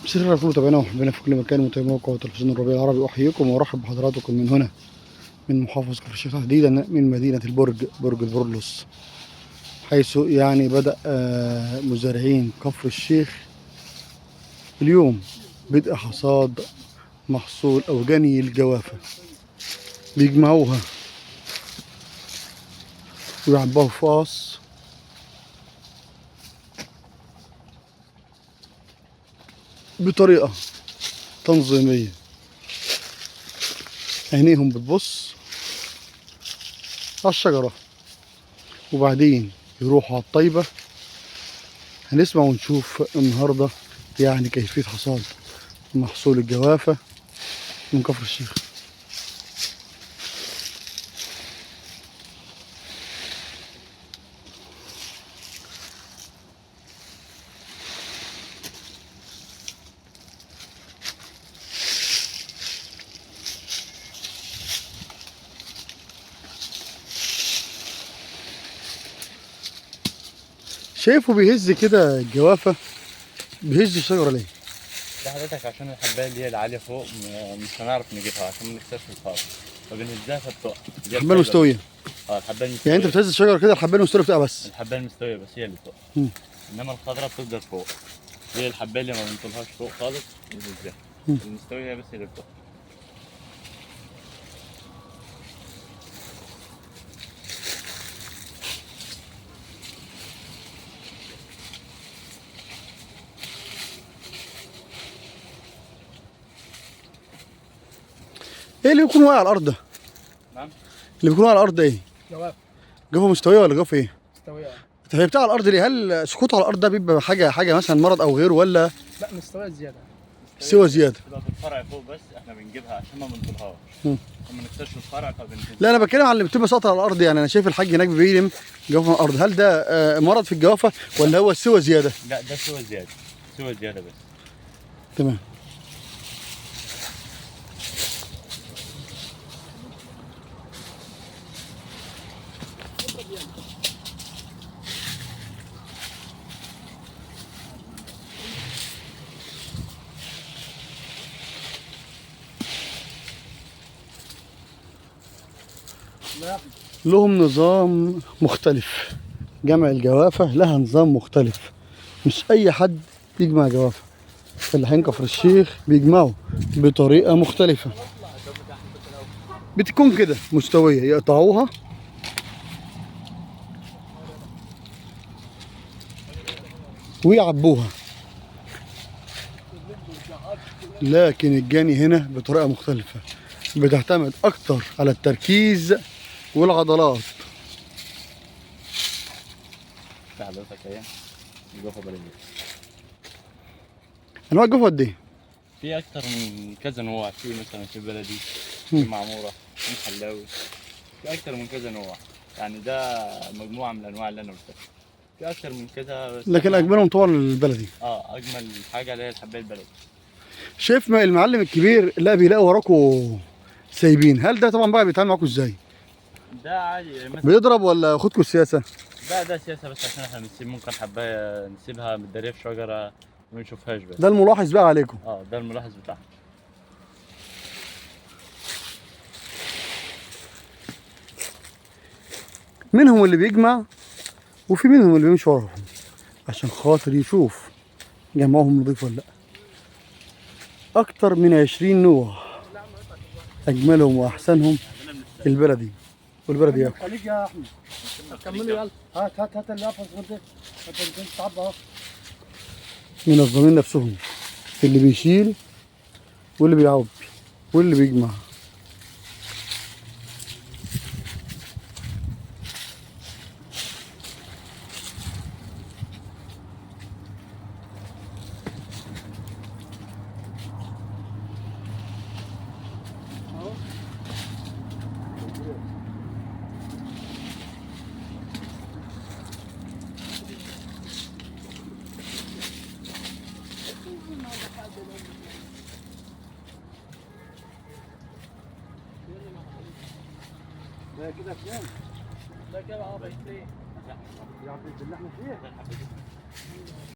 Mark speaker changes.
Speaker 1: مساء الخير على متابعينا ومحبينا في كل مكان، متابعي موقع وتلفزيون الربيع العربي، احييكم وارحب بحضراتكم من هنا من محافظة كفر الشيخ، تحديدا من مدينة برج البرولوس، حيث يعني بدأ مزارعين كفر الشيخ اليوم بدء حصاد محصول أو جني الجوافة. بيجمعوها ويعبوها في قاص بطريقة تنظيمية، عينيهم بتبص على الشجرة وبعدين يروحوا على الطيبة. هنسمع ونشوف النهاردة يعني كيفية حصاد محصول الجوافة من كفر الشيخ. شايفه بيهز كده الجوافة، بيهز الشجرة ليه؟
Speaker 2: ده حضرتك عشان الحبايه اللي هي العاليه فوق مش هنعرف نجيبها عشان ما نكسرش الفار، فبنهزها فبتقع.
Speaker 1: الحباية المستوية.
Speaker 2: الحبايه المستويه.
Speaker 1: يعني انت بتهز الشجرة كده الحباية المستوية بتقع بس؟
Speaker 2: الحبايه المستويه بس هي اللي بتقع. انما الخضراء بتفضل فوق. هي الحبايه اللي ما بنطولهاش فوق خالص بنهزها. المستويه بس هي اللي بتقع.
Speaker 1: ايه اللي بيكون واقع على الأرض ده؟
Speaker 2: نعم؟
Speaker 1: اللي بيكون واقع على الأرض ده ايه؟
Speaker 3: جوافة.
Speaker 1: جوافة مستوية ولا جوافة ايه؟
Speaker 3: مستوية.
Speaker 1: هي بتاع الأرض ليه؟ هل سقوطها على الأرض ده بيبقى حاجة مثلا مرض أو غيره، ولا
Speaker 3: لا مستوية زيادة.
Speaker 1: سوى زيادة؟
Speaker 2: بتبقى في الفرع فوق بس احنا بنجيبها عشان ما بنطولهاش. ما نكسرش الفرع فبنهزها.
Speaker 1: لا أنا بتكلم على اللي بتبقى ساقطة على الأرض، يعني أنا شايف الحاج هناك بيلم جوافة على الأرض، هل ده مرض في الجوافة ولا هو سوى زيادة؟
Speaker 2: لا ده سوى زياده. سوى زياده بس.
Speaker 1: تمام. لهم نظام مختلف، جمع الجوافة لها نظام مختلف، مش أي حد يجمع جوافة. فلاحين كفر الشيخ بيجمعوا بطريقة مختلفة، بتكون كده مستوية، يقطعوها ويعبوها، لكن الجاني هنا بطريقة مختلفة، بتعتمد أكتر على التركيز والعضلات.
Speaker 2: ده حضرتك اهي الجوافه بلدي.
Speaker 1: أنواع الجوافة قد إيه؟
Speaker 2: في اكتر من كذا نوع، في مثلا في بلدي، في معموره، في محلاوي، في اكتر من كذا نوع. يعني ده مجموعه من الانواع اللي انا قلتها، في اكتر من كده بس
Speaker 1: لكن أجملهم طبعا البلدي.
Speaker 2: اجمل حاجه اللي هي الحبايه البلدي.
Speaker 1: شايف المعلم الكبير لا بيلاقي وراكوا سايبين، هل ده طبعا بقى بيتعامل معاكم ازاي؟
Speaker 2: ده عادي مثلا.
Speaker 1: بيضرب ولا ياخدكوا السياسه؟
Speaker 2: ده سياسه بس عشان احنا بنسيب ممكن حبايه نسيبها متداريه في شجره ما نشوفهاش بس.
Speaker 1: ده الملاحظ بقى عليكم.
Speaker 2: ده الملاحظ بتاعها.
Speaker 1: منهم اللي بيجمع وفي منهم اللي بيمشي وراهم عشان خاطر يشوف جمعهم نضيف ولا لا. اكتر من 20 نوع، اجملهم واحسنهم البلدي، والبلدي ياكل.
Speaker 3: خليك يا احمد كملوا يلا. هات اللي قفص ده. هات تعب اهو.
Speaker 1: منظمين نفسهم، اللي بيشيل واللي بيعبي واللي بيجمع.
Speaker 3: ده كده فين؟ ده كده بقيت فين؟ يا عبد اللي احنا فيه.